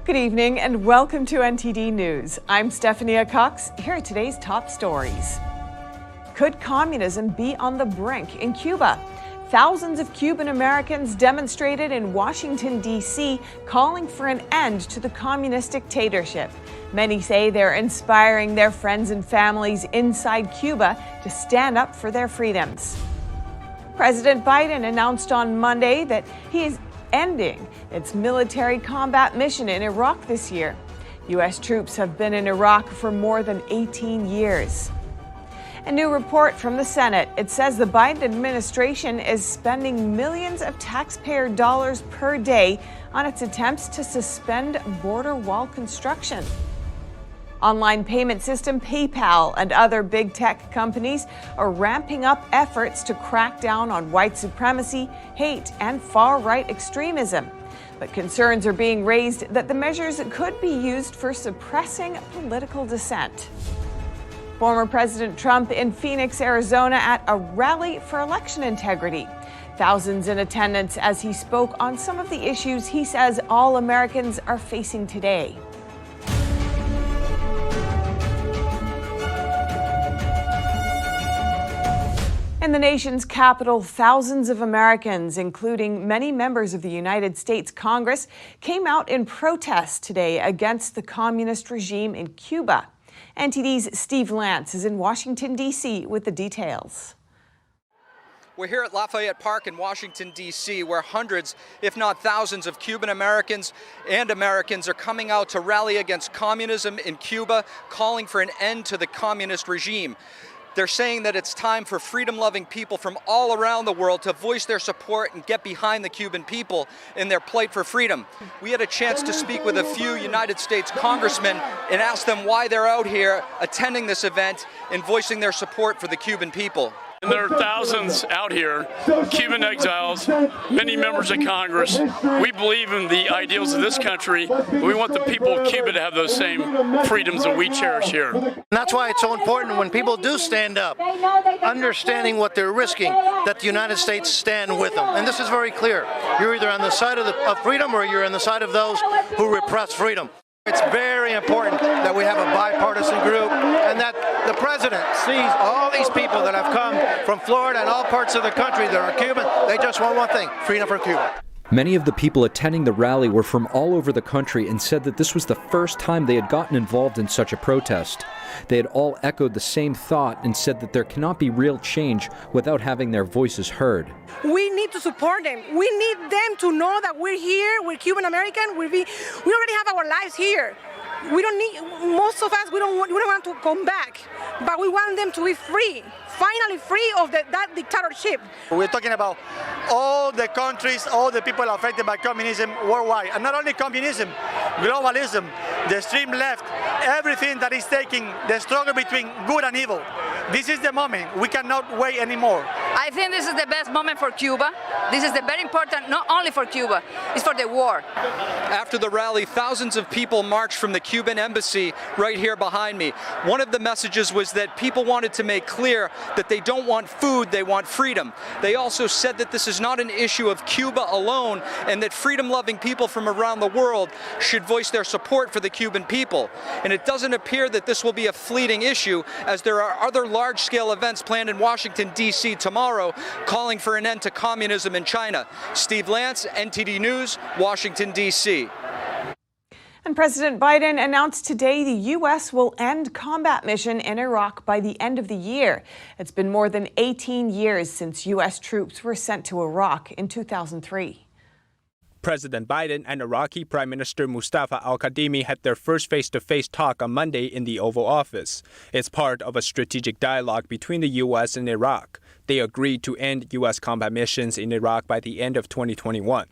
Good evening and welcome to NTD News. I'm Stephania Cox. Here are today's top stories. Could communism be on the brink in Cuba? Thousands of Cuban Americans demonstrated in Washington, D.C., calling for an end to the communist dictatorship. Many say they're inspiring their friends and families inside Cuba to stand up for their freedoms. President Biden announced on Monday that he is ending its military combat mission in Iraq this year. U.S. troops have been in Iraq for more than 18 years. A new report from the Senate. It says the Biden administration is spending millions of taxpayer dollars per day on its attempts to suspend border wall construction. Online payment system PayPal and other big tech companies are ramping up efforts to crack down on white supremacy, hate, and far-right extremism. But concerns are being raised that the measures could be used for suppressing political dissent. Former President Trump in Phoenix, Arizona at a rally for election integrity. Thousands in attendance as he spoke on some of the issues he says all Americans are facing today. In the nation's capital, thousands of Americans, including many members of the United States Congress, came out in protest today against the communist regime in Cuba. NTD's Steve Lance is in Washington, D.C. with the details. We're here at Lafayette Park in Washington, D.C., where hundreds, if not thousands, of Cuban Americans and Americans are coming out to rally against communism in Cuba, calling for an end to the communist regime. They're saying that it's time for freedom-loving people from all around the world to voice their support and get behind the Cuban people in their plight for freedom. We had a chance to speak with a few United States congressmen and ask them why they're out here attending this event and voicing their support for the Cuban people. And there are thousands out here, Cuban exiles, many members of Congress. We believe in the ideals of this country. We want the people of Cuba to have those same freedoms that we cherish here. And that's why it's so important when people do stand up, understanding what they're risking, that the United States stand with them. And this is very clear. You're either on the side of freedom or you're on the side of those who repress freedom. It's very important that we have a bipartisan group and that the president sees all these people that have come from Florida and all parts of the country that are Cuban. They just want one thing: freedom for Cuba. Many of the people attending the rally were from all over the country and said that this was the first time they had gotten involved in such a protest. They had all echoed the same thought and said that there cannot be real change without having their voices heard. We need to support them. We need them to know that we're here, we're Cuban American, we already have our lives here. We don't need, most of us, we don't want to come back, but we want them to be free, finally free of that dictatorship. We're talking about all the countries, all the people affected by communism worldwide, and not only communism, globalism, the extreme left, everything that is taking the struggle between good and evil. This is the moment. We cannot wait anymore. I think this is the best moment for Cuba. This is very important, not only for Cuba, it's for the war. After the rally, thousands of people marched from the Cuban embassy right here behind me. One of the messages was that people wanted to make clear that they don't want food, they want freedom. They also said that this is not an issue of Cuba alone and that freedom-loving people from around the world should voice their support for the Cuban people. And it doesn't appear that this will be a fleeting issue, as there are other large-scale events planned in Washington, D.C. tomorrow calling for an end to communism in China. Steve Lance, NTD News, Washington, D.C. And President Biden announced today the U.S. will end combat mission in Iraq by the end of the year. It's been more than 18 years since U.S. troops were sent to Iraq in 2003. President Biden and Iraqi Prime Minister Mustafa al-Kadhimi had their first face-to-face talk on Monday in the Oval Office. It's part of a strategic dialogue between the U.S. and Iraq. They agreed to end U.S. combat missions in Iraq by the end of 2021.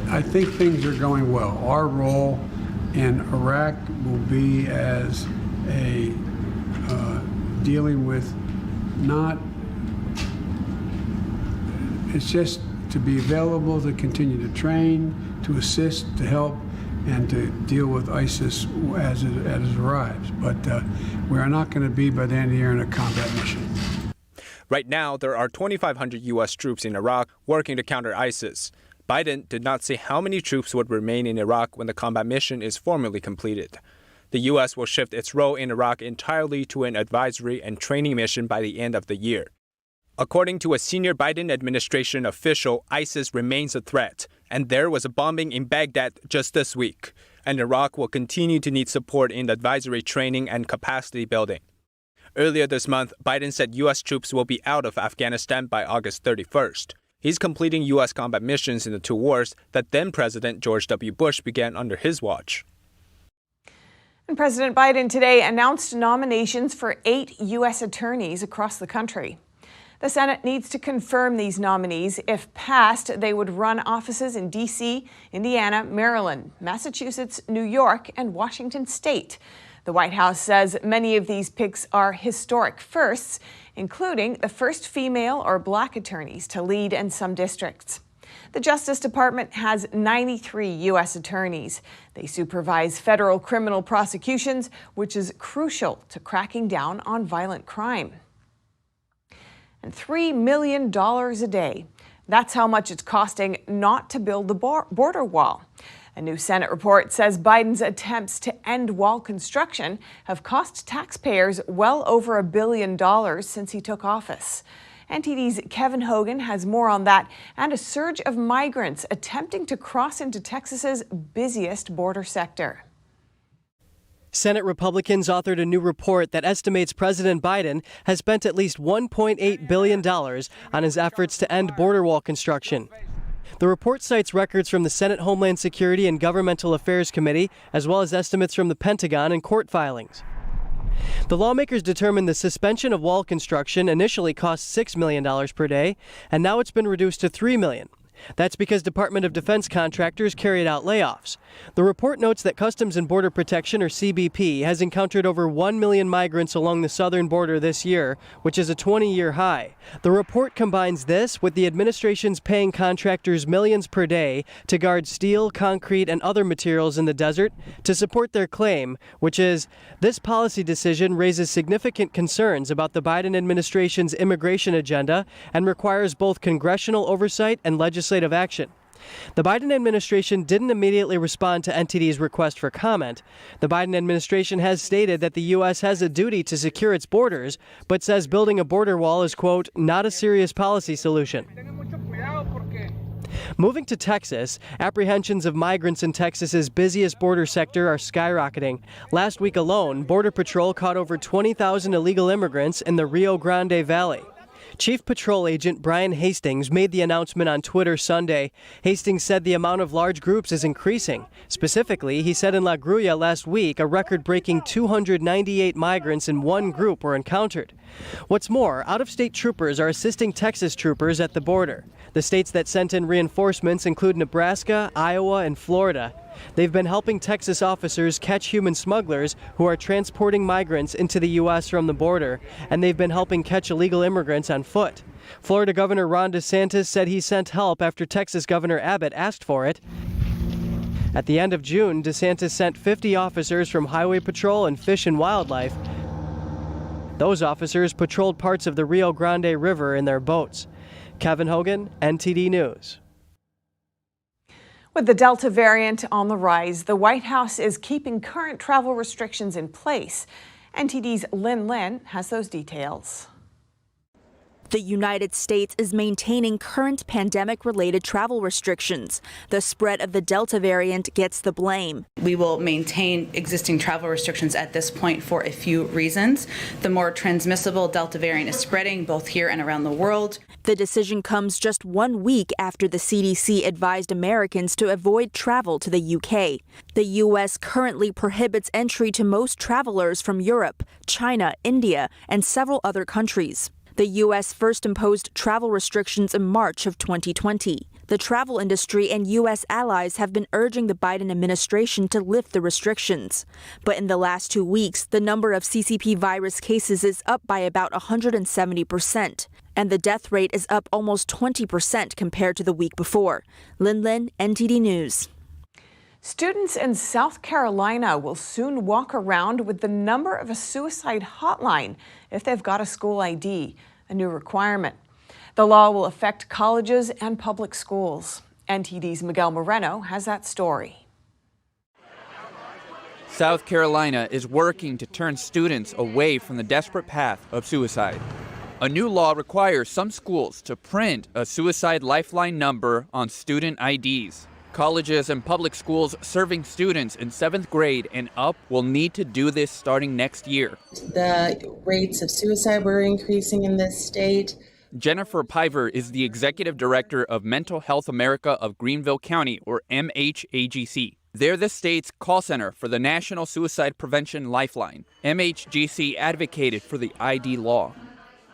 I think things are going well. Our role in Iraq will be as a dealing with it's just to be available, to continue to train, to assist, to help, and to deal with ISIS as it arrives. But we are not going to be, by the end of the year, in a combat mission. Right now, there are 2,500 U.S. troops in Iraq working to counter ISIS. Biden did not say how many troops would remain in Iraq when the combat mission is formally completed. The U.S. will shift its role in Iraq entirely to an advisory and training mission by the end of the year. According to a senior Biden administration official, ISIS remains a threat, and there was a bombing in Baghdad just this week, and Iraq will continue to need support in advisory training and capacity building. Earlier this month, Biden said U.S. troops will be out of Afghanistan by August 31st. He's completing U.S. combat missions in the two wars that then-President George W. Bush began under his watch. And President Biden today announced nominations for 8 U.S. attorneys across the country. The Senate needs to confirm these nominees. If passed, they would run offices in D.C., Indiana, Maryland, Massachusetts, New York, and Washington State. The White House says many of these picks are historic firsts, including the first female or black attorneys to lead in some districts. The Justice Department has 93 U.S. attorneys. They supervise federal criminal prosecutions, which is crucial to cracking down on violent crime. And $3 million a day. That's how much it's costing not to build the border wall. A new Senate report says Biden's attempts to end wall construction have cost taxpayers well over $1 billion since he took office. NTD's Kevin Hogan has more on that and a surge of migrants attempting to cross into Texas's busiest border sector. Senate Republicans authored a new report that estimates President Biden has spent at least $1.8 billion on his efforts to end border wall construction. The report cites records from the Senate Homeland Security and Governmental Affairs Committee, as well as estimates from the Pentagon and court filings. The lawmakers determined the suspension of wall construction initially cost $6 million per day, and now it's been reduced to $3 million. That's because Department of Defense contractors carried out layoffs. The report notes that Customs and Border Protection, or CBP, has encountered over 1 million migrants along the southern border this year, which is a 20-year high. The report combines this with the administration's paying contractors millions per day to guard steel, concrete, and other materials in the desert to support their claim, which is, this policy decision raises significant concerns about the Biden administration's immigration agenda and requires both congressional oversight and legislative action. The Biden administration didn't immediately respond to NTD's request for comment. The Biden administration has stated that the U.S. has a duty to secure its borders, but says building a border wall is, quote, not a serious policy solution. Moving to Texas, apprehensions of migrants in Texas's busiest border sector are skyrocketing. Last week alone, Border Patrol caught over 20,000 illegal immigrants in the Rio Grande Valley. Chief Patrol Agent Brian Hastings made the announcement on Twitter Sunday. Hastings said the amount of large groups is increasing. Specifically, he said in La Grulla last week, a record-breaking 298 migrants in one group were encountered. What's more, out-of-state troopers are assisting Texas troopers at the border. The states that sent in reinforcements include Nebraska, Iowa, and Florida. They've been helping Texas officers catch human smugglers who are transporting migrants into the U.S. from the border, and they've been helping catch illegal immigrants on foot. Florida Governor Ron DeSantis said he sent help after Texas Governor Abbott asked for it. At the end of June, DeSantis sent 50 officers from Highway Patrol and Fish and Wildlife. Those officers patrolled parts of the Rio Grande River in their boats. Kevin Hogan, NTD News. With the Delta variant on the rise, the White House is keeping current travel restrictions in place. NTD's Lin Lin has those details. The United States is maintaining current pandemic-related travel restrictions. The spread of the Delta variant gets the blame. We will maintain existing travel restrictions at this point for a few reasons. The more transmissible Delta variant is spreading both here and around the world. The decision comes just 1 week after the CDC advised Americans to avoid travel to the UK. The U.S. currently prohibits entry to most travelers from Europe, China, India, and several other countries. The U.S. first imposed travel restrictions in March of 2020. The travel industry and U.S. allies have been urging the Biden administration to lift the restrictions. But in the last 2 weeks, the number of CCP virus cases is up by about 170%, and the death rate is up almost 20% compared to the week before. Lin Lin, NTD News. Students in South Carolina will soon walk around with the number of a suicide hotline if they've got a school ID, a new requirement. The law will affect colleges and public schools. NTD's Miguel Moreno has that story. South Carolina is working to turn students away from the desperate path of suicide. A new law requires some schools to print a suicide lifeline number on student IDs. Colleges and public schools serving students in 7th grade and up will need to do this starting next year. The rates of suicide were increasing in this state. Jennifer Piver is the executive director of Mental Health America of Greenville County, or MHAGC. They're the state's call center for the National Suicide Prevention Lifeline. MHGC advocated for the ID law.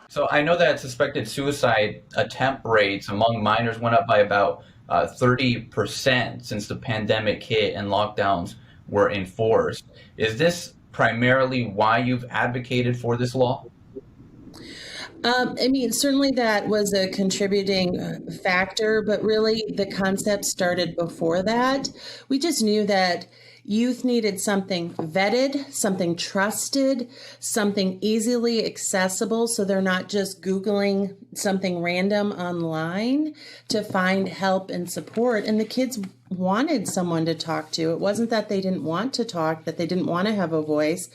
So I know that suspected suicide attempt rates among minors went up by about 30% since the pandemic hit and lockdowns were enforced. Is this primarily why you've advocated for this law? Certainly that was a contributing factor, but really the concept started before that. We just knew that youth needed something vetted, something trusted, something easily accessible, so they're not just Googling something random online to find help and support. And the kids wanted someone to talk to. It wasn't that they didn't want to talk, that they didn't want to have a voice.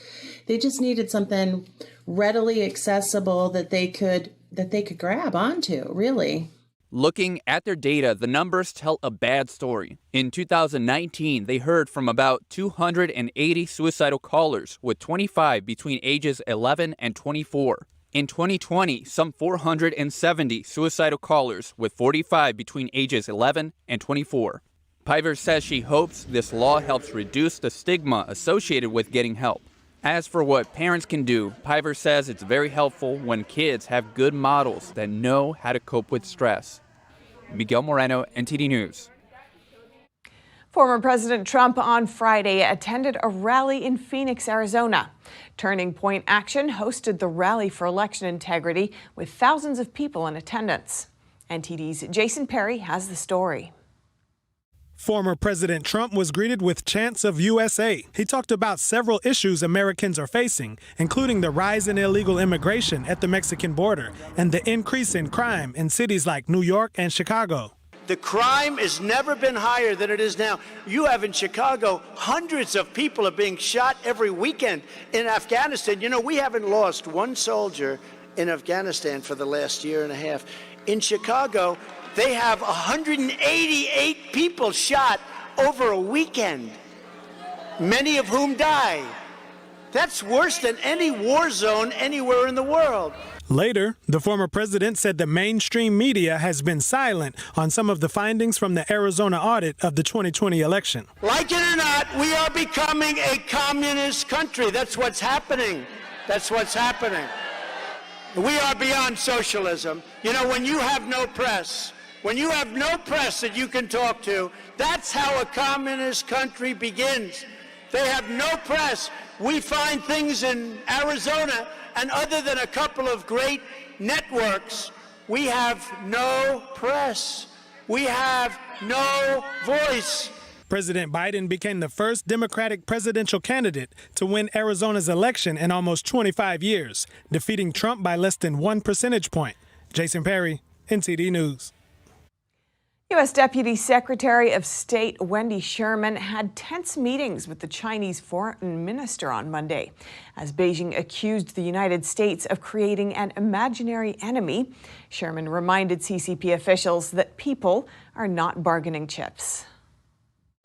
They just needed something readily accessible that they could grab onto, really. Looking at their data, the numbers tell a bad story. In 2019, they heard from about 280 suicidal callers, with 25 between ages 11 and 24. In 2020, some 470 suicidal callers, with 45 between ages 11 and 24. Piver says she hopes this law helps reduce the stigma associated with getting help. As for what parents can do, Piver says it's very helpful when kids have good models that know how to cope with stress. Miguel Moreno, NTD News. Former President Trump on Friday attended a rally in Phoenix, Arizona. Turning Point Action hosted the Rally for Election Integrity with thousands of people in attendance. NTD's Jason Perry has the story. Former President Trump was greeted with chants of USA. He talked about several issues Americans are facing, including the rise in illegal immigration at the Mexican border and the increase in crime in cities like New York and Chicago. The crime has never been higher than it is now. You have in Chicago, hundreds of people are being shot every weekend. In Afghanistan, we haven't lost one soldier in Afghanistan for the last year and a half. In Chicago, they have 188 people shot over a weekend, many of whom die. That's worse than any war zone anywhere in the world. Later, the former president said the mainstream media has been silent on some of the findings from the Arizona audit of the 2020 election. Like it or not, we are becoming a communist country. That's what's happening. That's what's happening. We are beyond socialism. When you have no press, that you can talk to, that's how a communist country begins. They have no press. We find things in Arizona, and other than a couple of great networks, we have no press. We have no voice. President Biden became the first Democratic presidential candidate to win Arizona's election in almost 25 years, defeating Trump by less than 1 percentage point. Jason Perry, NTD News. U.S. Deputy Secretary of State Wendy Sherman had tense meetings with the Chinese foreign minister on Monday as Beijing accused the United States of creating an imaginary enemy. Sherman reminded CCP officials that people are not bargaining chips.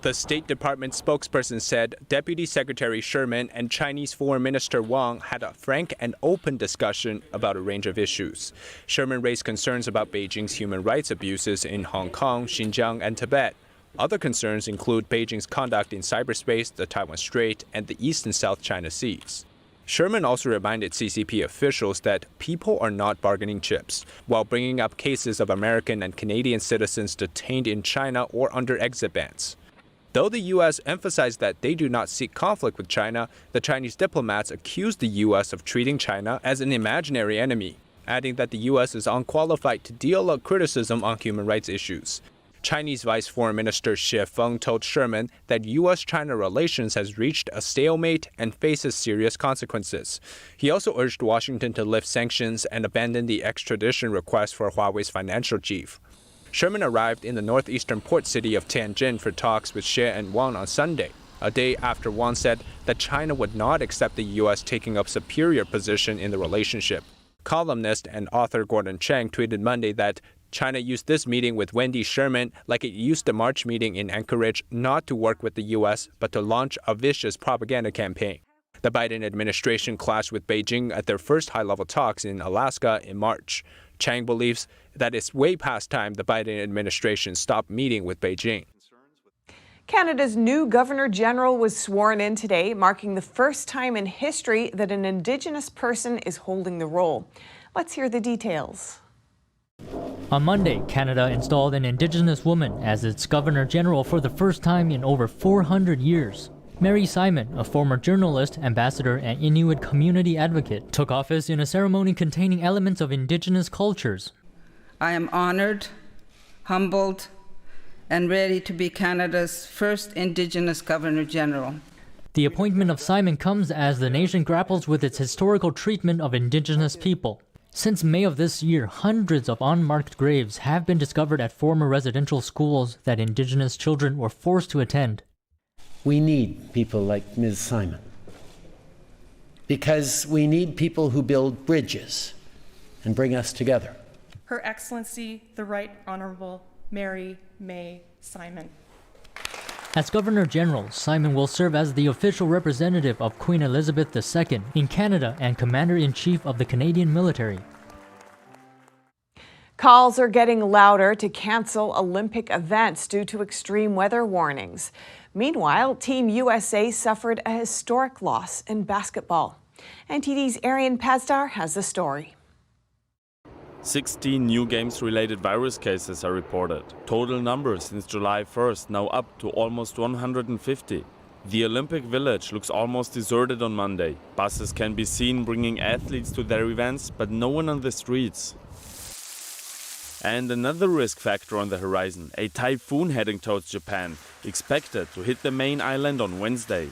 The State Department spokesperson said Deputy Secretary Sherman and Chinese Foreign Minister Wang had a frank and open discussion about a range of issues. Sherman raised concerns about Beijing's human rights abuses in Hong Kong, Xinjiang, and Tibet. Other concerns include Beijing's conduct in cyberspace, the Taiwan Strait, and the East and South China Seas. Sherman also reminded CCP officials that people are not bargaining chips, while bringing up cases of American and Canadian citizens detained in China or under exit bans. Though the U.S. emphasized that they do not seek conflict with China, the Chinese diplomats accused the U.S. of treating China as an imaginary enemy, adding that the U.S. is unqualified to deal out criticism on human rights issues. Chinese Vice Foreign Minister Xie Feng told Sherman that U.S.-China relations has reached a stalemate and faces serious consequences. He also urged Washington to lift sanctions and abandon the extradition request for Huawei's financial chief. Sherman arrived in the northeastern port city of Tianjin for talks with Xi and Wang on Sunday, a day after Wang said that China would not accept the U.S. taking up superior position in the relationship. Columnist and author Gordon Chang tweeted Monday that China used this meeting with Wendy Sherman like it used the March meeting in Anchorage not to work with the U.S., but to launch a vicious propaganda campaign. The Biden administration clashed with Beijing at their first high-level talks in Alaska in March. Chang believes that it's way past time the Biden administration stopped meeting with Beijing. Canada's new Governor-General was sworn in today, marking the first time in history that an Indigenous person is holding the role. Let's hear the details. On Monday, Canada installed an Indigenous woman as its Governor-General for the first time in over 400 years. Mary Simon, a former journalist, ambassador, and Inuit community advocate, took office in a ceremony containing elements of Indigenous cultures. I am honored, humbled, and ready to be Canada's first Indigenous Governor-General. The appointment of Simon comes as the nation grapples with its historical treatment of Indigenous people. Since May of this year, hundreds of unmarked graves have been discovered at former residential schools that Indigenous children were forced to attend. We need people like Ms. Simon because we need people who build bridges and bring us together. Her Excellency, the Right Honorable Mary May Simon. As Governor-General, Simon will serve as the official representative of Queen Elizabeth II in Canada and Commander-in-Chief of the Canadian military. Calls are getting louder to cancel Olympic events due to extreme weather warnings. Meanwhile, Team USA suffered a historic loss in basketball. NTD's Arian Pazdar has the story. 16 new games-related virus cases are reported. Total number since July 1st now up to almost 150. The Olympic Village looks almost deserted on Monday. Buses can be seen bringing athletes to their events, but no one on the streets. And another risk factor on the horizon, a typhoon heading towards Japan, expected to hit the main island on Wednesday.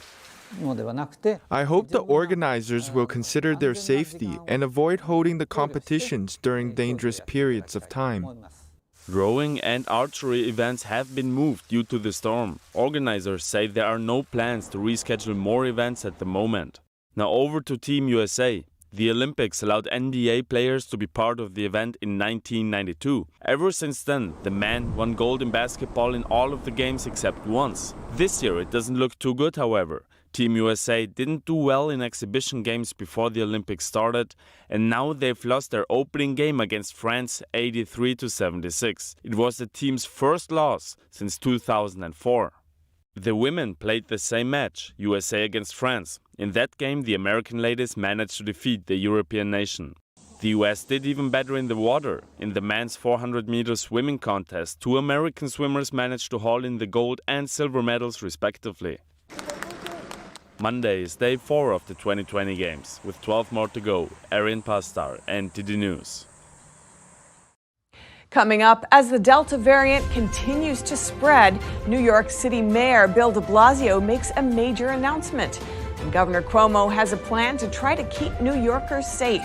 I hope the organizers will consider their safety and avoid holding the competitions during dangerous periods of time. Rowing and archery events have been moved due to the storm. Organizers say there are no plans to reschedule more events at the moment. Now over to Team USA. The Olympics allowed NBA players to be part of the event in 1992. Ever since then, the men won gold in basketball in all of the games except once. This year it doesn't look too good, however. Team USA didn't do well in exhibition games before the Olympics started, and now they've lost their opening game against France 83-76. It was the team's first loss since 2004. The women played the same match, USA against France. In that game, the American ladies managed to defeat the European nation. The US did even better in the water. In the men's 400-meter swimming contest, 2 American swimmers managed to haul in the gold and silver medals respectively. Monday is day 4 of the 2020 Games, with 12 more to go. Arian Pazdar, NTD News. Coming up, as the Delta variant continues to spread, New York City Mayor Bill de Blasio makes a major announcement. And Governor Cuomo has a plan to try to keep New Yorkers safe.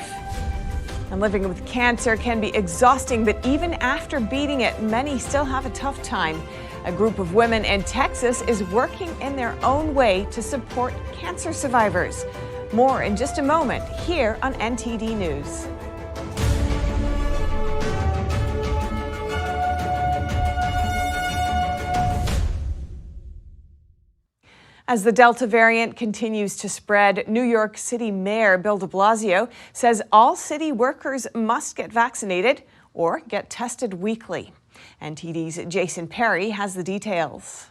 And living with cancer can be exhausting, but even after beating it, many still have a tough time. A group of women in Texas is working in their own way to support cancer survivors. More in just a moment here on NTD News. As the Delta variant continues to spread, New York City Mayor Bill de Blasio says all city workers must get vaccinated or get tested weekly. NTD's Jason Perry has the details.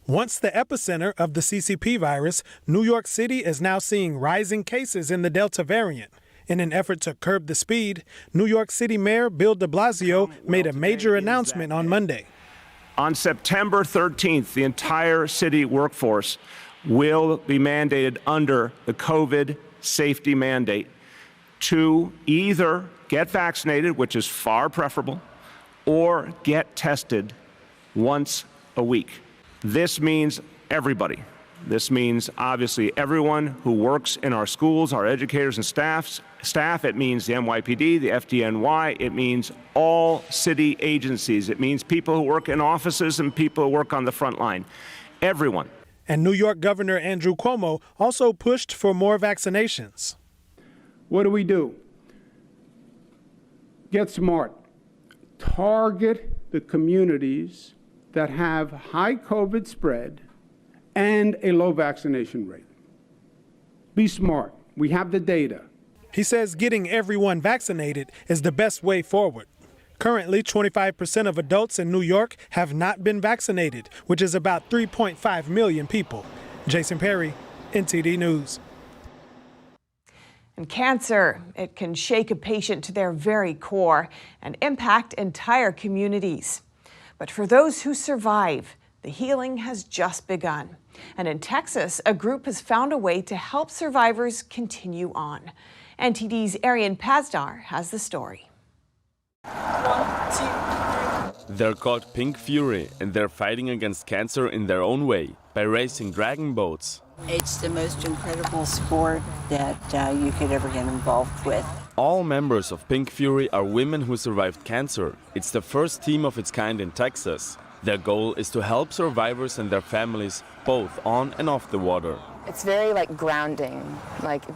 Once the epicenter of the CCP virus, New York City is now seeing rising cases in the Delta variant. In an effort to curb the speed, New York City Mayor Bill de Blasio made a major announcement on Monday. On September 13th, the entire city workforce will be mandated under the COVID safety mandate to either get vaccinated, which is far preferable, or get tested once a week. This means everybody. This means obviously everyone who works in our schools, our educators and staffs, staff, it means the NYPD, the FDNY, it means all city agencies. It means people who work in offices and people who work on the front line. Everyone. And New York Governor Andrew Cuomo also pushed for more vaccinations. What do? Get smart. Target the communities that have high COVID spread and a low vaccination rate. Be smart. We have the data. He says getting everyone vaccinated is the best way forward. Currently, 25% of adults in New York have not been vaccinated, which is about 3.5 million people. Jason Perry, NTD News. And cancer, it can shake a patient to their very core and impact entire communities. But for those who survive, the healing has just begun. And in Texas, a group has found a way to help survivors continue on. NTD's Arian Pazdar has the story. 1, 2, 3. They're called Pink Fury, and they're fighting against cancer in their own way by racing dragon boats. It's the most incredible sport that you could ever get involved with. All members of Pink Fury are women who survived cancer. It's the first team of its kind in Texas. Their goal is to help survivors and their families, both on and off the water. It's very grounding,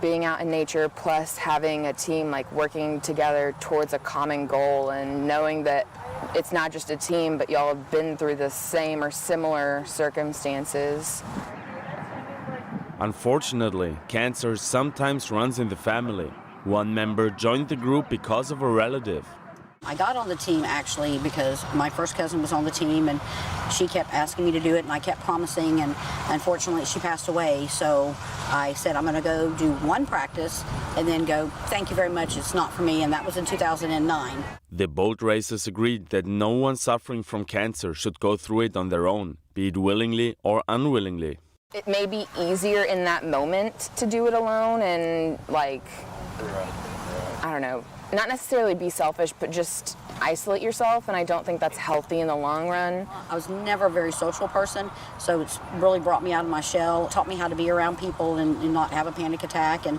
being out in nature plus having a team working together towards a common goal and knowing that it's not just a team, but y'all have been through the same or similar circumstances. Unfortunately, cancer sometimes runs in the family. One member joined the group because of a relative. I got on the team actually because my first cousin was on the team and she kept asking me to do it and I kept promising, and unfortunately she passed away. So I said I'm going to go do one practice and then go, thank you very much, it's not for me, and that was in 2009. The boat racers agreed that no one suffering from cancer should go through it on their own, be it willingly or unwillingly. It may be easier in that moment to do it alone and I don't know, not necessarily be selfish, but just isolate yourself, and I don't think that's healthy in the long run. I was never a very social person, so it's really brought me out of my shell, taught me how to be around people and not have a panic attack, and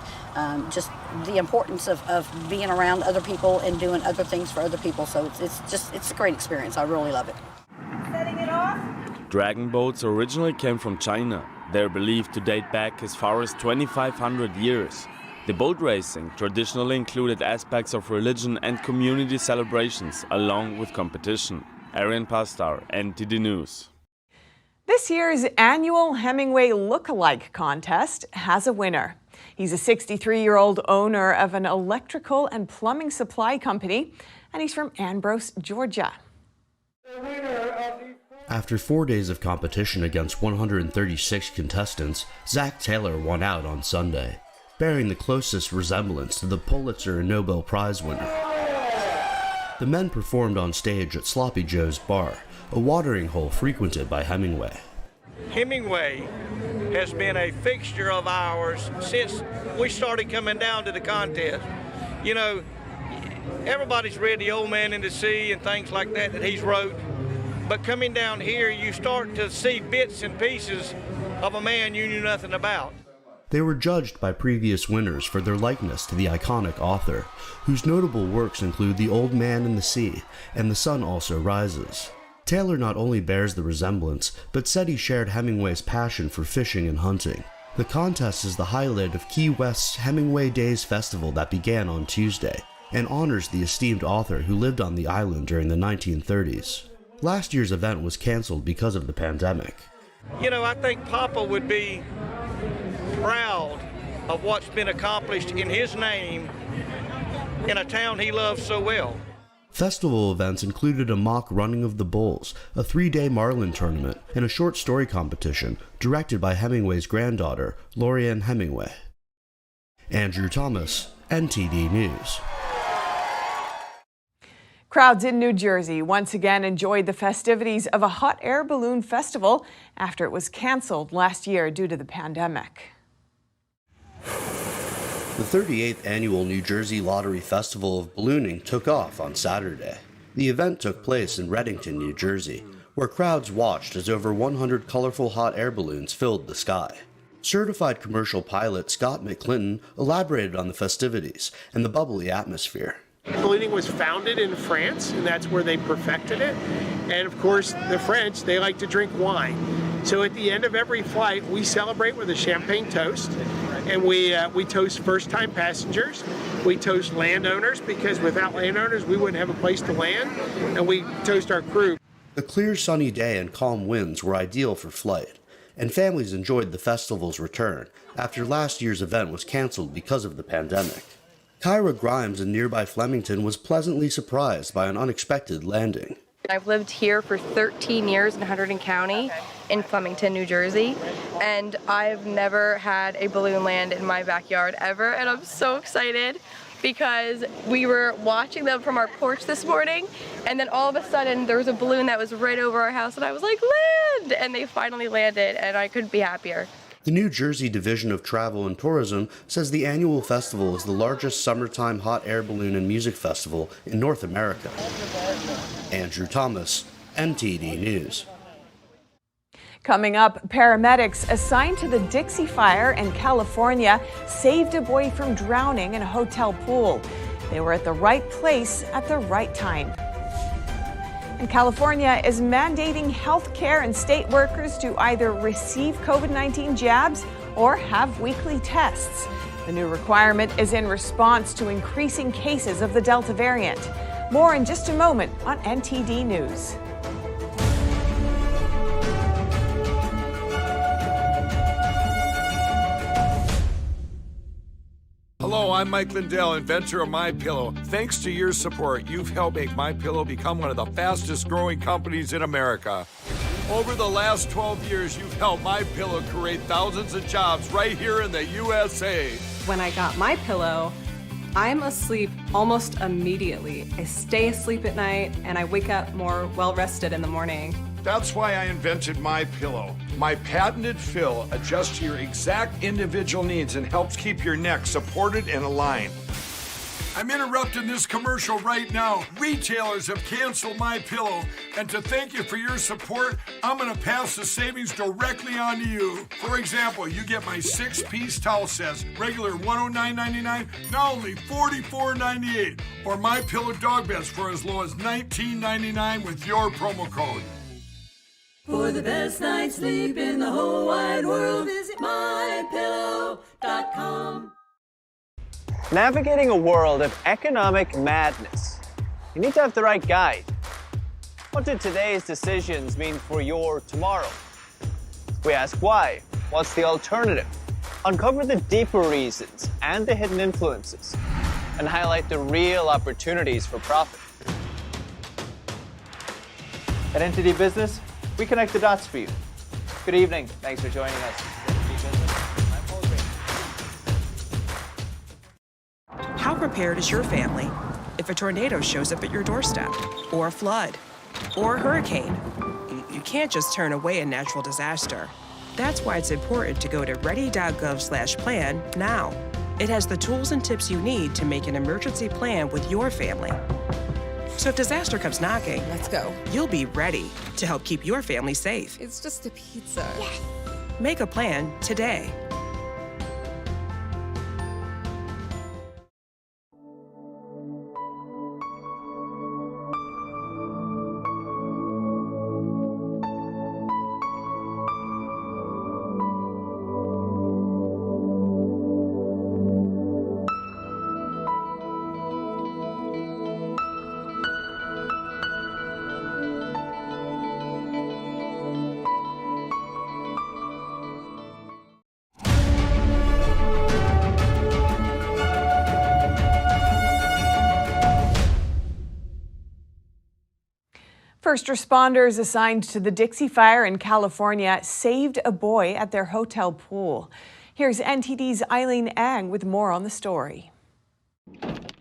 just the importance of being around other people and doing other things for other people. So it's a great experience. I really love it. Setting it off. Dragon boats originally came from China. They're believed to date back as far as 2,500 years. The boat racing traditionally included aspects of religion and community celebrations, along with competition. Arian Pazdar, NTD News. This year's annual Hemingway Look-alike contest has a winner. He's a 63-year-old owner of an electrical and plumbing supply company, and he's from Ambrose, Georgia. After 4 days of competition against 136 contestants, Zach Taylor won out on Sunday, bearing the closest resemblance to the Pulitzer and Nobel Prize winner. The men performed on stage at Sloppy Joe's Bar, a watering hole frequented by Hemingway. Hemingway has been a fixture of ours since we started coming down to the contest. You know, everybody's read The Old Man in the Sea and things like that he's wrote, but coming down here you start to see bits and pieces of a man you knew nothing about. They were judged by previous winners for their likeness to the iconic author, whose notable works include The Old Man in the Sea and The Sun Also Rises. Taylor not only bears the resemblance, but said he shared Hemingway's passion for fishing and hunting. The contest is the highlight of Key West's Hemingway Days Festival that began on Tuesday, and honors the esteemed author who lived on the island during the 1930s. Last year's event was canceled because of the pandemic. You know, I think Papa would be proud of what's been accomplished in his name in a town he loves so well. Festival events included a mock running of the bulls, a 3-day marlin tournament, and a short story competition directed by Hemingway's granddaughter, Lorianne Hemingway. Andrew Thomas, NTD News. Crowds in New Jersey once again enjoyed the festivities of a hot air balloon festival after it was canceled last year due to the pandemic. The 38th annual New Jersey Lottery Festival of Ballooning took off on Saturday. The event took place in Reddington, New Jersey, where crowds watched as over 100 colorful hot air balloons filled the sky. Certified commercial pilot Scott McClinton elaborated on the festivities and the bubbly atmosphere. Ballooning was founded in France, and that's where they perfected it. And of course, the French, they like to drink wine. So at the end of every flight, we celebrate with a champagne toast, and we toast first-time passengers. We toast landowners, because without landowners, we wouldn't have a place to land, and we toast our crew. A clear sunny day and calm winds were ideal for flight, and families enjoyed the festival's return after last year's event was canceled because of the pandemic. Kyra Grimes in nearby Flemington was pleasantly surprised by an unexpected landing. I've lived here for 13 years in Hunterdon County in Flemington, New Jersey, and I've never had a balloon land in my backyard ever, and I'm so excited because we were watching them from our porch this morning, and then all of a sudden there was a balloon that was right over our house, and I was like, land! And they finally landed, and I couldn't be happier. The New Jersey Division of Travel and Tourism says the annual festival is the largest summertime hot air balloon and music festival in North America. Andrew Thomas, NTD News. Coming up, paramedics assigned to the Dixie Fire in California saved a boy from drowning in a hotel pool. They were at the right place at the right time. And California is mandating health care and state workers to either receive COVID-19 jabs or have weekly tests. The new requirement is in response to increasing cases of the Delta variant. More in just a moment on NTD News. Hello, I'm Mike Lindell, inventor of MyPillow. Thanks to your support, you've helped make MyPillow become one of the fastest growing companies in America. Over the last 12 years, you've helped MyPillow create thousands of jobs right here in the USA. When I got MyPillow, I'm asleep almost immediately. I stay asleep at night and I wake up more well-rested in the morning. That's why I invented MyPillow. My patented fill adjusts to your exact individual needs and helps keep your neck supported and aligned. I'm interrupting this commercial right now. Retailers have canceled MyPillow, and to thank you for your support, I'm gonna pass the savings directly on to you. For example, you get my 6-piece towel sets, regular $109.99, now only $44.98, or MyPillow dog beds for as low as $19.99 with your promo code. For the best night's sleep in the whole wide world, visit MyPillow.com. Navigating a world of economic madness, you need to have the right guide. What do today's decisions mean for your tomorrow? We ask why. What's the alternative? Uncover the deeper reasons and the hidden influences, and highlight the real opportunities for profit. At NTD Business, we connect the dots for you. Good evening. Thanks for joining us. How prepared is your family if a tornado shows up at your doorstep, or a flood, or a hurricane? You can't just turn away a natural disaster. That's why it's important to go to ready.gov/plan now. It has the tools and tips you need to make an emergency plan with your family. So if disaster comes knocking, let's go. You'll be ready to help keep your family safe. It's just a pizza. Yes. Make a plan today. First responders assigned to the Dixie Fire in California saved a boy at their hotel pool. Here's NTD's Eileen Ang with more on the story.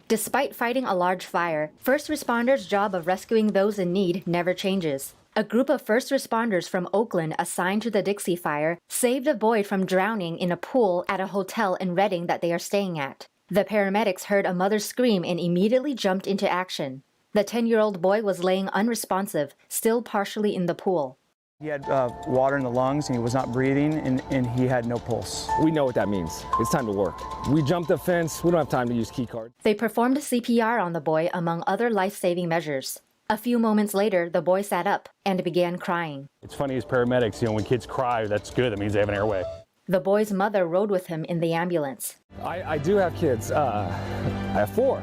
Despite fighting a large fire, first responders' job of rescuing those in need never changes. A group of first responders from Oakland assigned to the Dixie Fire saved a boy from drowning in a pool at a hotel in Redding that they are staying at. The paramedics heard a mother scream and immediately jumped into action. The 10-year-old boy was laying unresponsive, still partially in the pool. He had water in the lungs and he was not breathing and he had no pulse. We know what that means. It's time to work. We jumped the fence. We don't have time to use key cards. They performed CPR on the boy, among other life-saving measures. A few moments later, the boy sat up and began crying. It's funny as paramedics, when kids cry, that's good. That means they have an airway. The boy's mother rode with him in the ambulance. I do have kids. I have 4.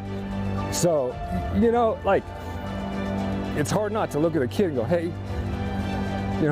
So, it's hard not to look at a kid and go, hey,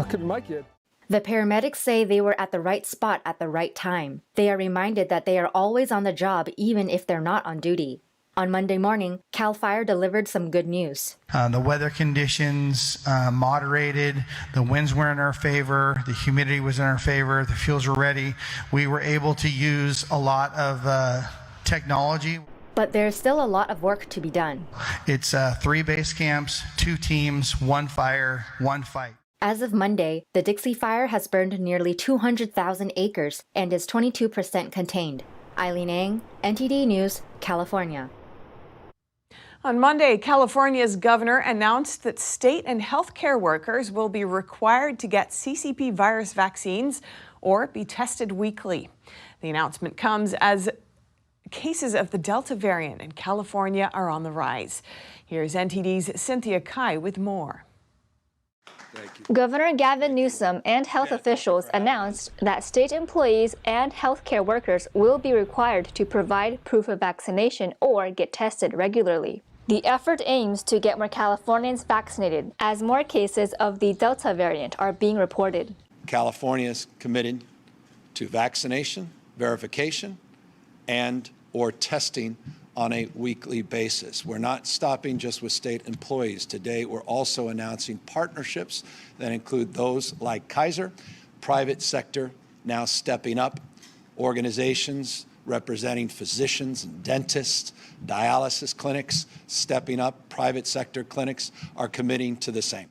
could be my kid. The paramedics say they were at the right spot at the right time. They are reminded that they are always on the job even if they're not on duty. On Monday morning, CAL FIRE delivered some good news. The weather conditions moderated, the winds were in our favor, the humidity was in our favor, the fuels were ready. We were able to use a lot of technology. But there's still a lot of work to be done. It's 3 base camps, 2 teams, 1 fire, 1 fight. As of Monday, the Dixie Fire has burned nearly 200,000 acres and is 22% contained. Eileen Ang, NTD News, California. On Monday, California's governor announced that state and healthcare workers will be required to get CCP virus vaccines or be tested weekly. The announcement comes as cases of the Delta variant in California are on the rise. Here's NTD's Cynthia Kai with more. Governor Gavin Newsom and health officials announced that state employees and healthcare workers will be required to provide proof of vaccination or get tested regularly. The effort aims to get more Californians vaccinated as more cases of the Delta variant are being reported. California is committed to vaccination, verification, and/or testing on a weekly basis. We're not stopping just with state employees. Today, we're also announcing partnerships that include those like Kaiser, private sector now stepping up, organizations representing physicians and dentists, dialysis clinics stepping up, private sector clinics are committing to the same.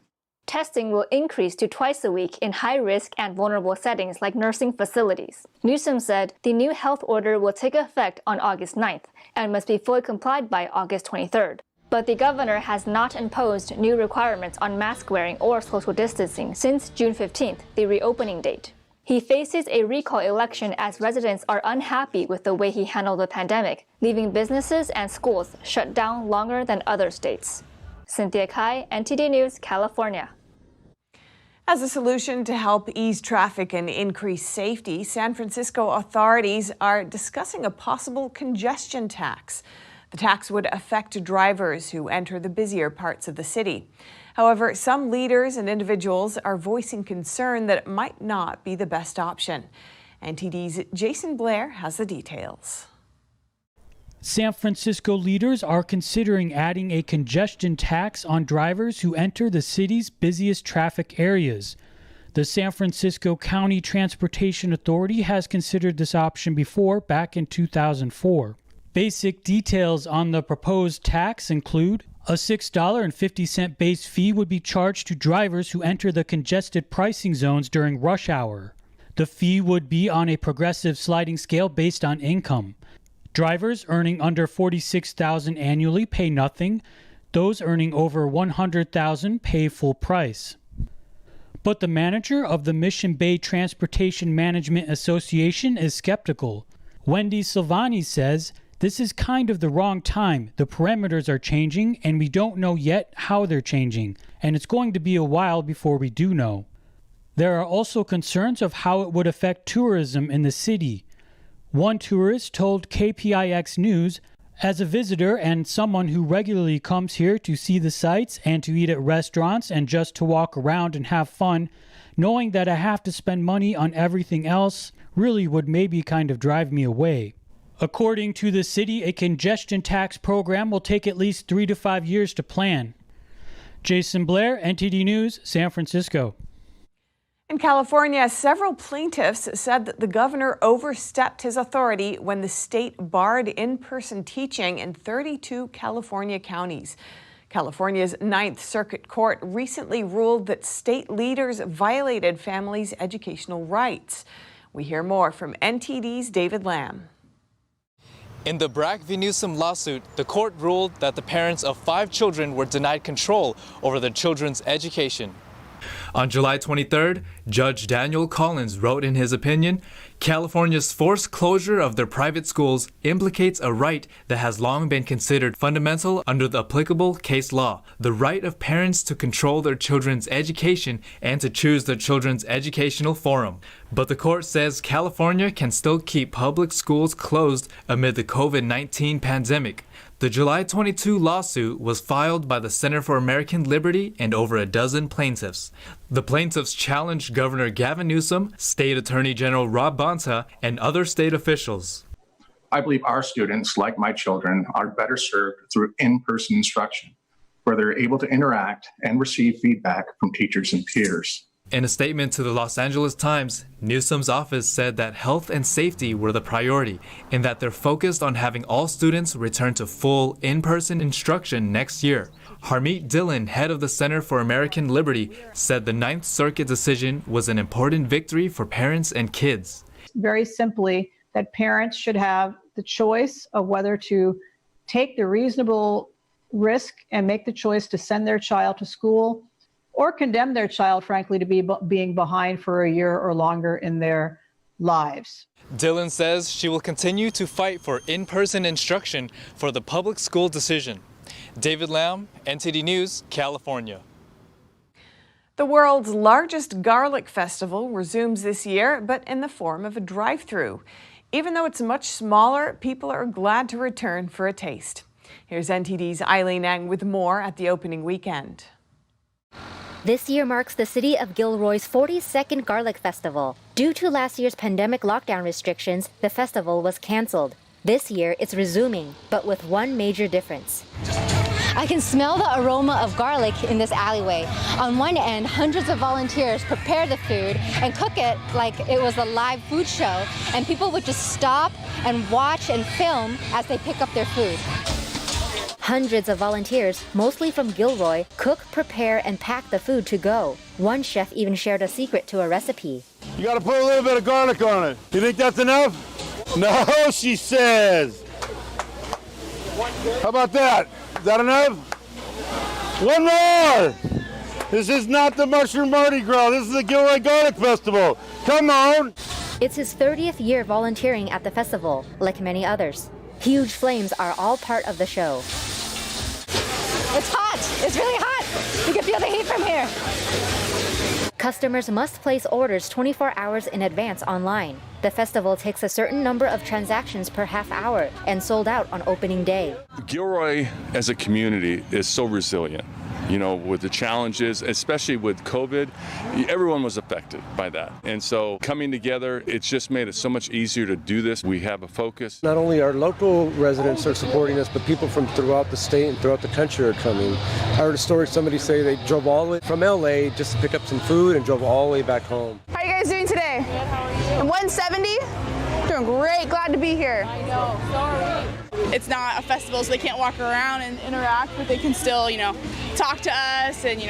Testing will increase to twice a week in high-risk and vulnerable settings like nursing facilities. Newsom said the new health order will take effect on August 9th and must be fully complied by August 23rd. But the governor has not imposed new requirements on mask wearing or social distancing since June 15th, the reopening date. He faces a recall election as residents are unhappy with the way he handled the pandemic, leaving businesses and schools shut down longer than other states. Cynthia Kai, NTD News, California. As a solution to help ease traffic and increase safety, San Francisco authorities are discussing a possible congestion tax. The tax would affect drivers who enter the busier parts of the city. However, some leaders and individuals are voicing concern that it might not be the best option. NTD's Jason Blair has the details. San Francisco leaders are considering adding a congestion tax on drivers who enter the city's busiest traffic areas. The San Francisco County Transportation Authority has considered this option before, back in 2004. Basic details on the proposed tax include a $6.50 base fee would be charged to drivers who enter the congested pricing zones during rush hour. The fee would be on a progressive sliding scale based on income. Drivers earning under $46,000 annually pay nothing. Those earning over $100,000 pay full price. But the manager of the Mission Bay Transportation Management Association is skeptical. Wendy Silvani says, "This is kind of the wrong time. The parameters are changing, and we don't know yet how they're changing, and it's going to be a while before we do know." There are also concerns of how it would affect tourism in the city. One tourist told KPIX News, "As a visitor and someone who regularly comes here to see the sights and to eat at restaurants and just to walk around and have fun, knowing that I have to spend money on everything else really would maybe kind of drive me away." According to the city, a congestion tax program will take at least 3 to 5 years to plan. Jason Blair, NTD News, San Francisco. In California, several plaintiffs said that the governor overstepped his authority when the state barred in-person teaching in 32 California counties. California's Ninth Circuit Court recently ruled that state leaders violated families' educational rights. We hear more from NTD's David Lamb. In the Bragg v. Newsom lawsuit, the court ruled that the parents of 5 children were denied control over their children's education. On July 23rd, Judge Daniel Collins wrote in his opinion, California's forced closure of their private schools implicates a right that has long been considered fundamental under the applicable case law, the right of parents to control their children's education and to choose their children's educational forum. But the court says California can still keep public schools closed amid the COVID-19 pandemic. The July 22 lawsuit was filed by the Center for American Liberty and over a dozen plaintiffs. The plaintiffs challenged Governor Gavin Newsom, State Attorney General Rob Bonta, and other state officials. I believe our students, like my children, are better served through in-person instruction, where they're able to interact and receive feedback from teachers and peers. In a statement to the Los Angeles Times, Newsom's office said that health and safety were the priority and that they're focused on having all students return to full in-person instruction next year. Harmeet Dillon, head of the Center for American Liberty, said the Ninth Circuit decision was an important victory for parents and kids. Very simply, that parents should have the choice of whether to take the reasonable risk and make the choice to send their child to school or condemn their child, frankly, to be being behind for a year or longer in their lives. Dillon says she will continue to fight for in-person instruction for the public school decision. David Lamb, NTD News, California. The world's largest garlic festival resumes this year, but in the form of a drive-through. Even though it's much smaller, people are glad to return for a taste. Here's NTD's Eileen Eng with more at the opening weekend. This year marks the city of Gilroy's 42nd Garlic Festival. Due to last year's pandemic lockdown restrictions, the festival was canceled. This year, it's resuming, but with one major difference. I can smell the aroma of garlic in this alleyway. On one end, hundreds of volunteers prepare the food and cook it like it was a live food show, and people would just stop and watch and film as they pick up their food. Hundreds of volunteers, mostly from Gilroy, cook, prepare, and pack the food to go. One chef even shared a secret to a recipe. You gotta put a little bit of garlic on it. You think that's enough? No, she says. How about that? Is that enough? One more! This is not the Mushroom Mardi Gras. This is the Gilroy Garlic Festival. Come on! It's his 30th year volunteering at the festival, like many others. Huge flames are all part of the show. It's hot! It's really hot! You can feel the heat from here. Customers must place orders 24 hours in advance online. The festival takes a certain number of transactions per half hour and sold out on opening day. Gilroy as a community is so resilient. You know, with the challenges, especially with COVID, everyone was affected by that. And so coming together, it's just made it so much easier to do this. We have a focus. Not only our local residents are supporting us, but people from throughout the state and throughout the country are coming. I heard a story, somebody say they drove all the way from LA just to pick up some food and drove all the way back home. How are you guys doing today? Good, how are you? I'm 170. Doing great, glad to be here. I know, sorry. It's not a festival, so they can't walk around and interact, but they can still, talk to us and,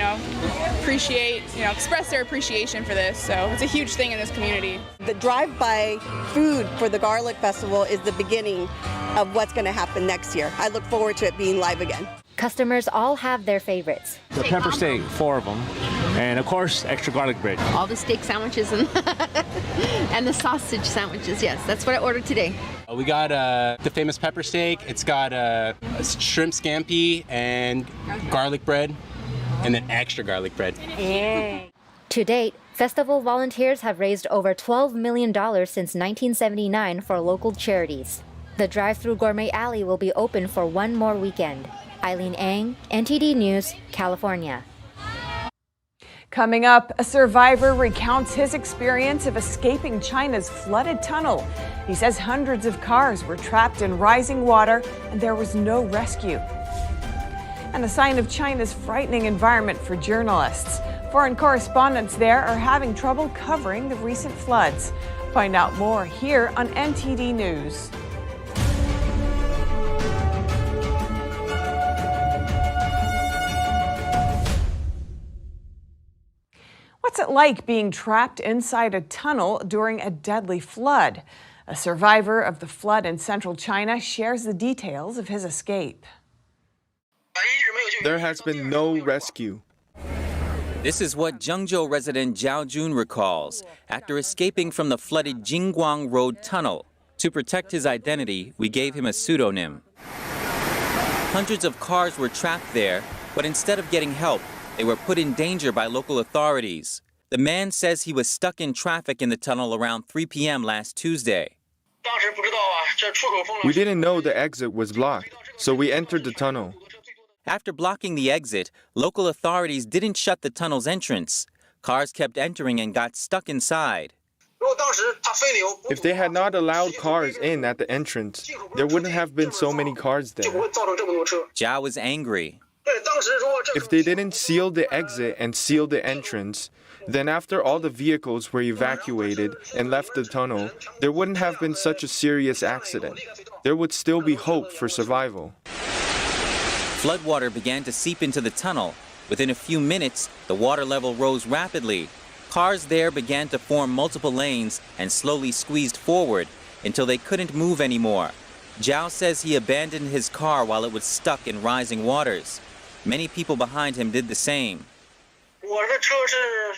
appreciate, express their appreciation for this. So it's a huge thing in this community. The drive-by food for the Garlic Festival is the beginning of what's going to happen next year. I look forward to it being live again. Customers all have their favorites. The pepper steak, 4 of them, and of course, extra garlic bread. All the steak sandwiches and, and the sausage sandwiches, yes, that's what I ordered today. We got the famous pepper steak, it's got a shrimp scampi and garlic bread, and then extra garlic bread. Yeah. To date, festival volunteers have raised over $12 million since 1979 for local charities. The drive-through gourmet alley will be open for one more weekend. Eileen Eng, NTD News, California. Coming up, a survivor recounts his experience of escaping China's flooded tunnel. He says hundreds of cars were trapped in rising water and there was no rescue. And a sign of China's frightening environment for journalists. Foreign correspondents there are having trouble covering the recent floods. Find out more here on NTD News. What's it like being trapped inside a tunnel during a deadly flood? A survivor of the flood in central China shares the details of his escape. There has been no rescue. This is what Zhengzhou resident Zhao Jun recalls after escaping from the flooded Jingguang Road tunnel. To protect his identity, we gave him a pseudonym. Hundreds of cars were trapped there, but instead of getting help, they were put in danger by local authorities. The man says he was stuck in traffic in the tunnel around 3 p.m. last Tuesday. We didn't know the exit was blocked, so we entered the tunnel. After blocking the exit, local authorities didn't shut the tunnel's entrance. Cars kept entering and got stuck inside. If they had not allowed cars in at the entrance, there wouldn't have been so many cars there. Zhao was angry. If they didn't seal the exit and seal the entrance, then after all the vehicles were evacuated and left the tunnel, there wouldn't have been such a serious accident. There would still be hope for survival. Floodwater began to seep into the tunnel. Within a few minutes, the water level rose rapidly. Cars there began to form multiple lanes and slowly squeezed forward until they couldn't move anymore. Zhao says he abandoned his car while it was stuck in rising waters. Many people behind him did the same.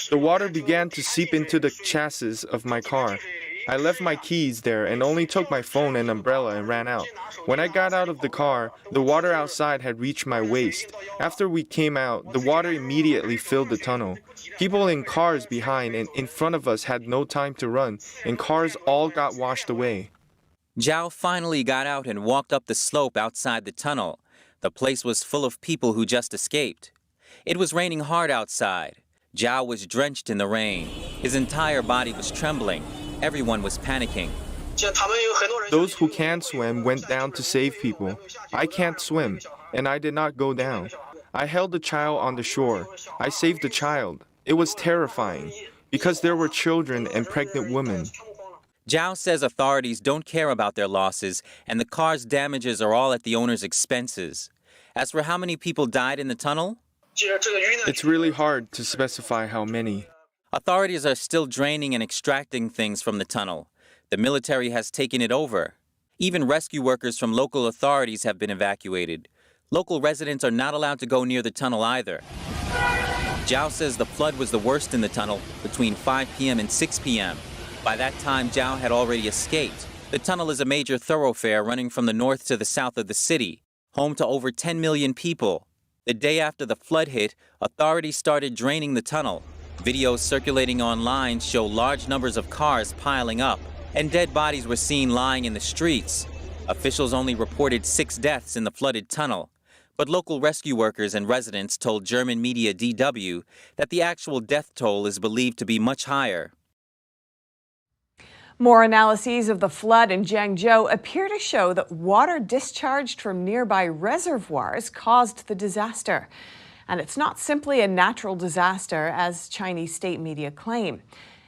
The water began to seep into the chassis of my car. I left my keys there and only took my phone and umbrella and ran out. When I got out of the car, the water outside had reached my waist. After we came out, the water immediately filled the tunnel. People in cars behind and in front of us had no time to run, and cars all got washed away. Zhao finally got out and walked up the slope outside the tunnel. The place was full of people who just escaped. It was raining hard outside. Zhao was drenched in the rain. His entire body was trembling. Everyone was panicking. Those who can swim went down to save people. I can't swim, and I did not go down. I held the child on the shore. I saved the child. It was terrifying, because there were children and pregnant women. Zhao says authorities don't care about their losses, and the car's damages are all at the owner's expenses. As for how many people died in the tunnel? It's really hard to specify how many. Authorities are still draining and extracting things from the tunnel. The military has taken it over. Even rescue workers from local authorities have been evacuated. Local residents are not allowed to go near the tunnel either. Zhao says the flood was the worst in the tunnel between 5 p.m. and 6 p.m. By that time, Zhao had already escaped. The tunnel is a major thoroughfare running from the north to the south of the city, home to over 10 million people. The day after the flood hit, authorities started draining the tunnel. Videos circulating online show large numbers of cars piling up, and dead bodies were seen lying in the streets. Officials only reported 6 deaths in the flooded tunnel, but local rescue workers and residents told German media DW that the actual death toll is believed to be much higher. More analyses of the flood in Zhengzhou appear to show that water discharged from nearby reservoirs caused the disaster. And it's not simply a natural disaster, as Chinese state media claim.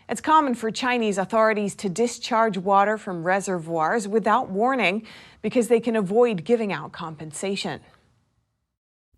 It's common for Chinese authorities to discharge water from reservoirs without warning because they can avoid giving out compensation.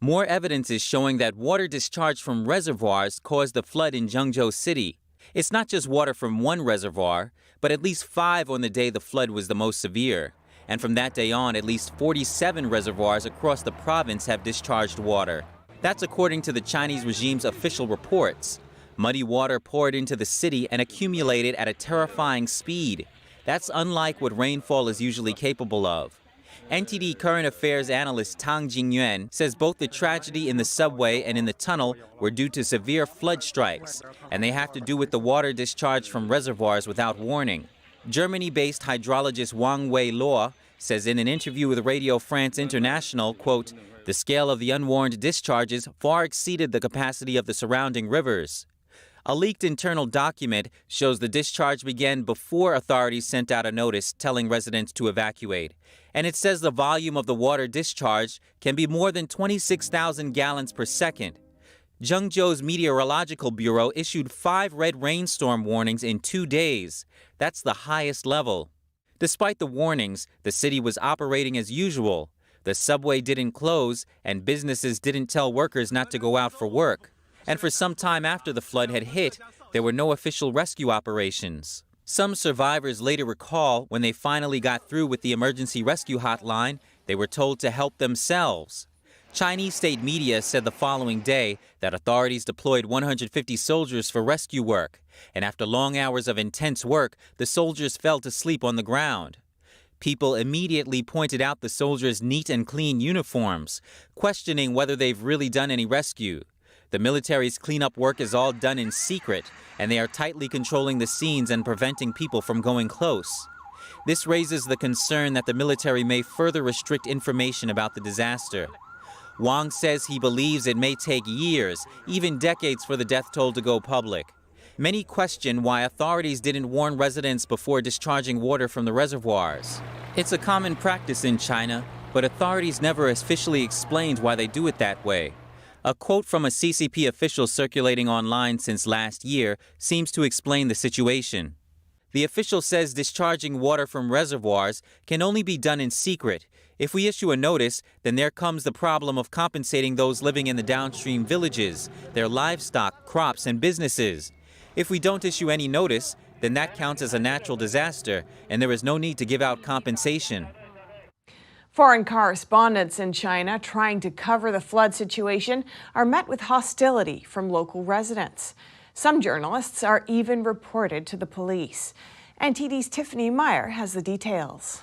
More evidence is showing that water discharged from reservoirs caused the flood in Zhengzhou City. It's not just water from one reservoir, but at least 5 on the day the flood was the most severe. And from that day on, at least 47 reservoirs across the province have discharged water. That's according to the Chinese regime's official reports. Muddy water poured into the city and accumulated at a terrifying speed. That's unlike what rainfall is usually capable of. NTD current affairs analyst Tang Jingyuan says both the tragedy in the subway and in the tunnel were due to severe flood strikes, and they have to do with the water discharged from reservoirs without warning. Germany-based hydrologist Wang Wei-Luo says in an interview with Radio France International, quote, "The scale of the unwarned discharges far exceeded the capacity of the surrounding rivers." A leaked internal document shows the discharge began before authorities sent out a notice telling residents to evacuate. And it says the volume of the water discharged can be more than 26,000 gallons per second. Zhengzhou's Meteorological Bureau issued 5 red rainstorm warnings in 2 days. That's the highest level. Despite the warnings, the city was operating as usual. The subway didn't close, and businesses didn't tell workers not to go out for work. And for some time after the flood had hit, there were no official rescue operations. Some survivors later recall when they finally got through with the emergency rescue hotline, they were told to help themselves. Chinese state media said the following day that authorities deployed 150 soldiers for rescue work, and after long hours of intense work, the soldiers fell to sleep on the ground. People immediately pointed out the soldiers' neat and clean uniforms, questioning whether they've really done any rescue. The military's cleanup work is all done in secret, and they are tightly controlling the scenes and preventing people from going close. This raises the concern that the military may further restrict information about the disaster. Wang says he believes it may take years, even decades, for the death toll to go public. Many question why authorities didn't warn residents before discharging water from the reservoirs. It's a common practice in China, but authorities never officially explained why they do it that way. A quote from a CCP official circulating online since last year seems to explain the situation. The official says discharging water from reservoirs can only be done in secret. If we issue a notice, then there comes the problem of compensating those living in the downstream villages, their livestock, crops, and businesses. If we don't issue any notice, then that counts as a natural disaster, and there is no need to give out compensation. Foreign correspondents in China trying to cover the flood situation are met with hostility from local residents. Some journalists are even reported to the police. NTD's Tiffany Meyer has the details.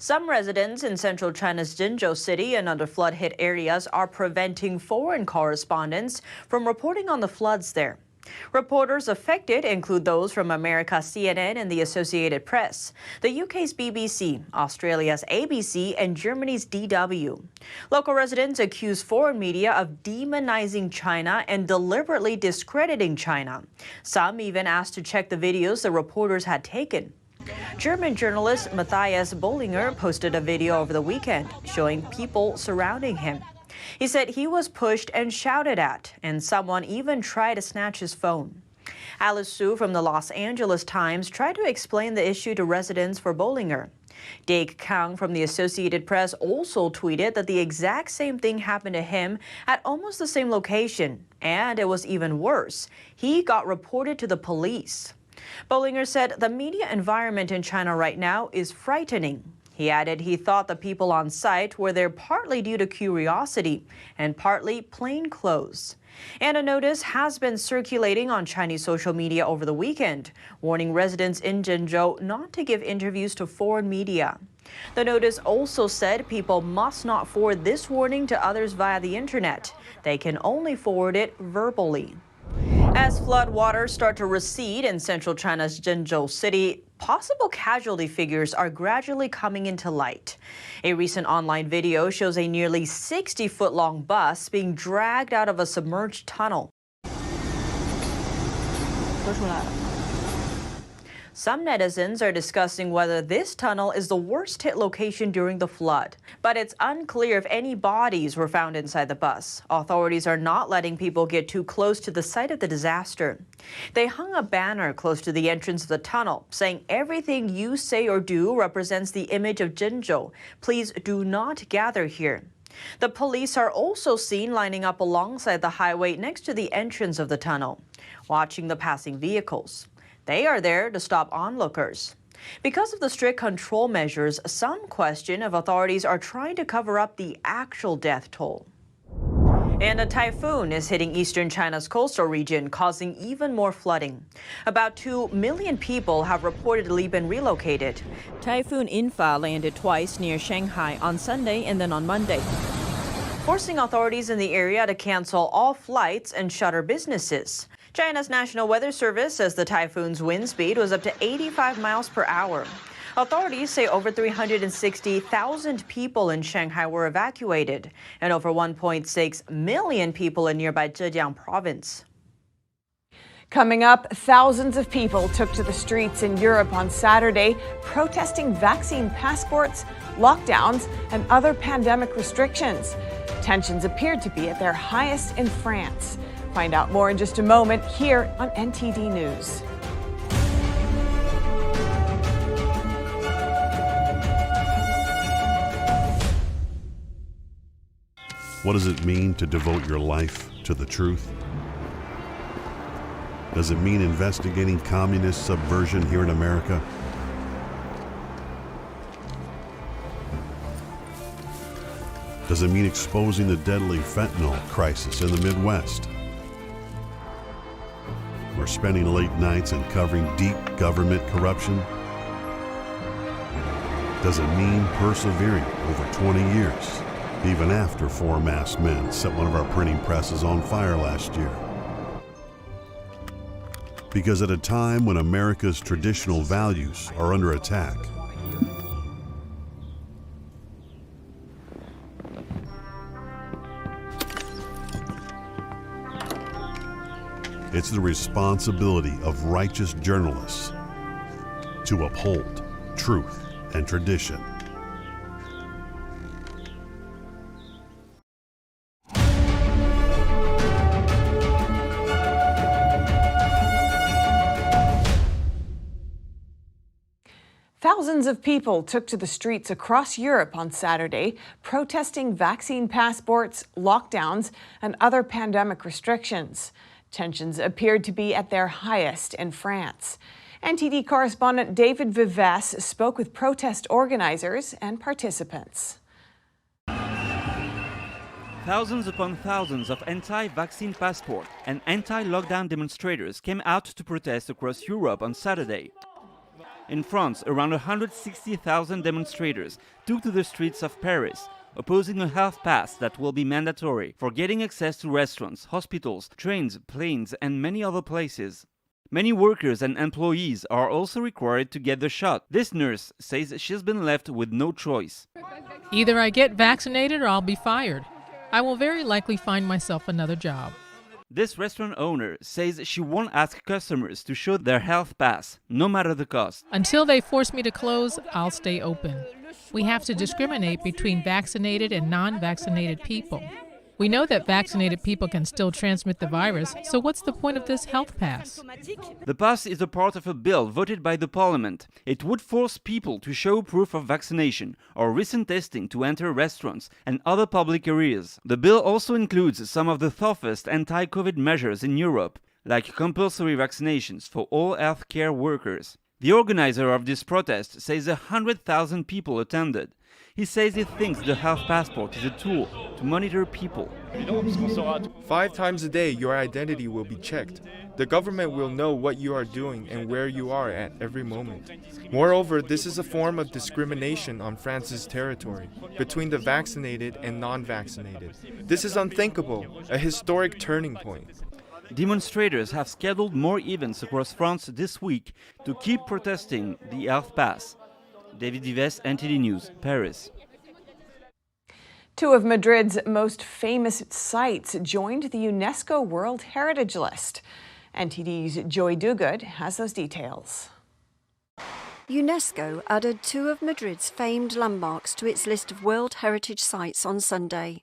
Some residents in central China's Jinzhou city and other flood-hit areas are preventing foreign correspondents from reporting on the floods there. Reporters affected include those from America's CNN and the Associated Press, the UK's BBC, Australia's ABC, and Germany's DW. Local residents accuse foreign media of demonizing China and deliberately discrediting China. Some even asked to check the videos the reporters had taken. German journalist Matthias Bollinger posted a video over the weekend showing people surrounding him. He said he was pushed and shouted at, and someone even tried to snatch his phone. Alice Su from the Los Angeles Times tried to explain the issue to residents for Bollinger. Dake Kang from the Associated Press also tweeted that the exact same thing happened to him at almost the same location, and it was even worse. He got reported to the police. Bollinger said the media environment in China right now is frightening. He added he thought the people on site were there partly due to curiosity and partly plainclothes. And a notice has been circulating on Chinese social media over the weekend, warning residents in Jinzhou not to give interviews to foreign media. The notice also said people must not forward this warning to others via the internet. They can only forward it verbally. As flood waters start to recede in central China's Jinzhou city, possible casualty figures are gradually coming into light. A recent online video shows a nearly 60-foot-long bus being dragged out of a submerged tunnel. Some netizens are discussing whether this tunnel is the worst-hit location during the flood, but it's unclear if any bodies were found inside the bus. Authorities are not letting people get too close to the site of the disaster. They hung a banner close to the entrance of the tunnel saying, "Everything you say or do represents the image of Jinzhou. Please do not gather here." The police are also seen lining up alongside the highway next to the entrance of the tunnel, watching the passing vehicles. They are there to stop onlookers. Because of the strict control measures, some question if authorities are trying to cover up the actual death toll. And a typhoon is hitting eastern China's coastal region, causing even more flooding. About 2 million people have reportedly been relocated. Typhoon Infa landed twice near Shanghai on Sunday and then on Monday, forcing authorities in the area to cancel all flights and shutter businesses. China's National Weather Service says the typhoon's wind speed was up to 85 miles per hour. Authorities say over 360,000 people in Shanghai were evacuated, and over 1.6 million people in nearby Zhejiang province. Coming up, thousands of people took to the streets in Europe on Saturday, protesting vaccine passports, lockdowns, and other pandemic restrictions. Tensions appeared to be at their highest in France. Find out more in just a moment here on NTD News. What does it mean to devote your life to the truth? Does it mean investigating communist subversion here in America? Does it mean exposing the deadly fentanyl crisis in the Midwest? We're spending late nights uncovering deep government corruption. Does it mean persevering over 20 years, even after 4 masked men set one of our printing presses on fire last year? Because at a time when America's traditional values are under attack, it's the responsibility of righteous journalists to uphold truth and tradition. Thousands of people took to the streets across Europe on Saturday, protesting vaccine passports, lockdowns, and other pandemic restrictions. Tensions appeared to be at their highest in France. NTD correspondent David Vives spoke with protest organizers and participants. Thousands upon thousands of anti-vaccine passport and anti-lockdown demonstrators came out to protest across Europe on Saturday. In France, around 160,000 demonstrators took to the streets of Paris, opposing a health pass that will be mandatory for getting access to restaurants, hospitals, trains, planes, and many other places. Many workers and employees are also required to get the shot. This nurse says she's been left with no choice. Either I get vaccinated or I'll be fired. I will very likely find myself another job. This restaurant owner says she won't ask customers to show their health pass, no matter the cost. Until they force me to close, I'll stay open. We have to discriminate between vaccinated and non-vaccinated people. We know that vaccinated people can still transmit the virus, so what's the point of this health pass? The pass is a part of a bill voted by the parliament. It would force people to show proof of vaccination or recent testing to enter restaurants and other public areas. The bill also includes some of the toughest anti-COVID measures in Europe, like compulsory vaccinations for all healthcare workers. The organizer of this protest says 100,000 people attended. He says he thinks the health passport is a tool to monitor people. 5 times a day, your identity will be checked. The government will know what you are doing and where you are at every moment. Moreover, this is a form of discrimination on France's territory between the vaccinated and non-vaccinated. This is unthinkable, a historic turning point. Demonstrators have scheduled more events across France this week to keep protesting the health pass. David Vives, NTD News, Paris. 2 of Madrid's most famous sites joined the UNESCO World Heritage List. NTD's Joy Duguid has those details. UNESCO added 2 of Madrid's famed landmarks to its list of World Heritage Sites on Sunday.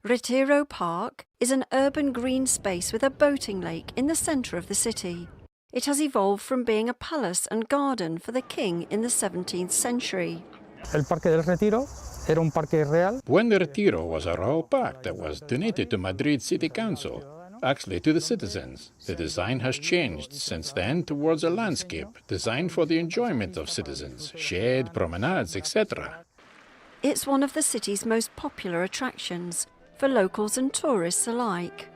Retiro Park is an urban green space with a boating lake in the centre of the city. It has evolved from being a palace and garden for the king in the 17th century. El Parque del Retiro era un parque real. When the Retiro was a royal park that was donated to Madrid City Council, actually to the citizens. The design has changed since then towards a landscape designed for the enjoyment of citizens, shade, promenades, etc. It's one of the city's most popular attractions for locals and tourists alike.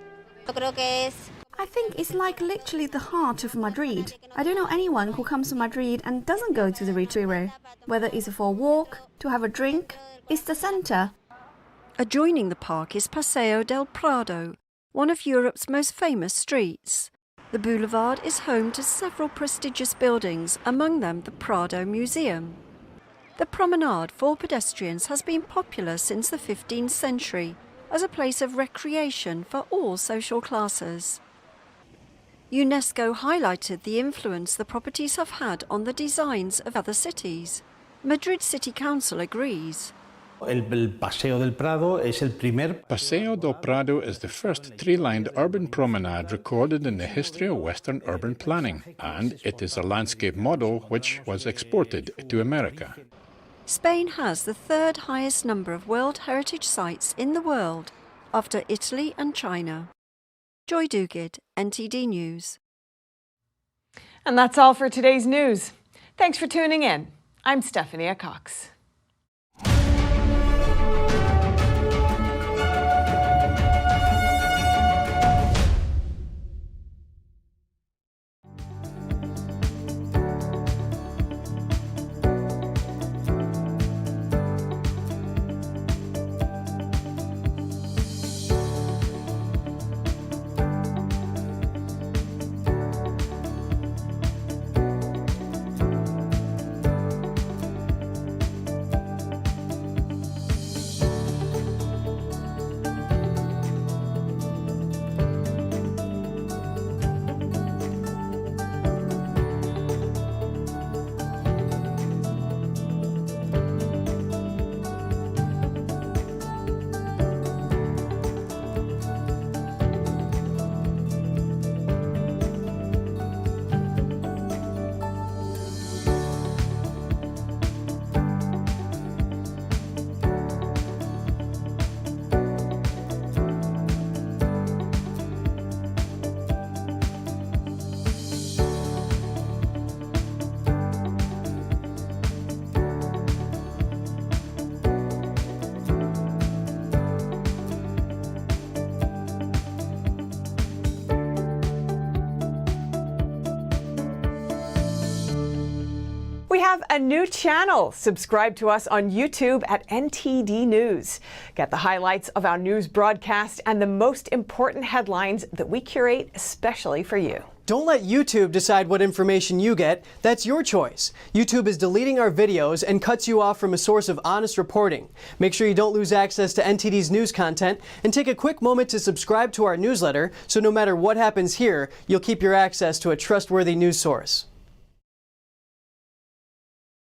I think it's like literally the heart of Madrid. I don't know anyone who comes to Madrid and doesn't go to the Retiro. Whether it's for a walk, to have a drink, it's the centre. Adjoining the park is Paseo del Prado, one of Europe's most famous streets. The boulevard is home to several prestigious buildings, among them the Prado Museum. The promenade for pedestrians has been popular since the 15th century as a place of recreation for all social classes. UNESCO highlighted the influence the properties have had on the designs of other cities. Madrid City Council agrees. Paseo del Prado is the first tree-lined urban promenade recorded in the history of Western urban planning, and it is a landscape model which was exported to America. Spain has the 3rd highest number of World Heritage Sites in the world, after Italy and China. Joy Duguid, NTD News. And that's all for today's news. Thanks for tuning in. I'm Stephanie Cox. We have a new channel. Subscribe to us on YouTube at NTD News. Get the highlights of our news broadcast and the most important headlines that we curate especially for you. Don't let YouTube decide what information you get. That's your choice. YouTube is deleting our videos and cuts you off from a source of honest reporting. Make sure you don't lose access to NTD's news content, and take a quick moment to subscribe to our newsletter so no matter what happens here, you'll keep your access to a trustworthy news source.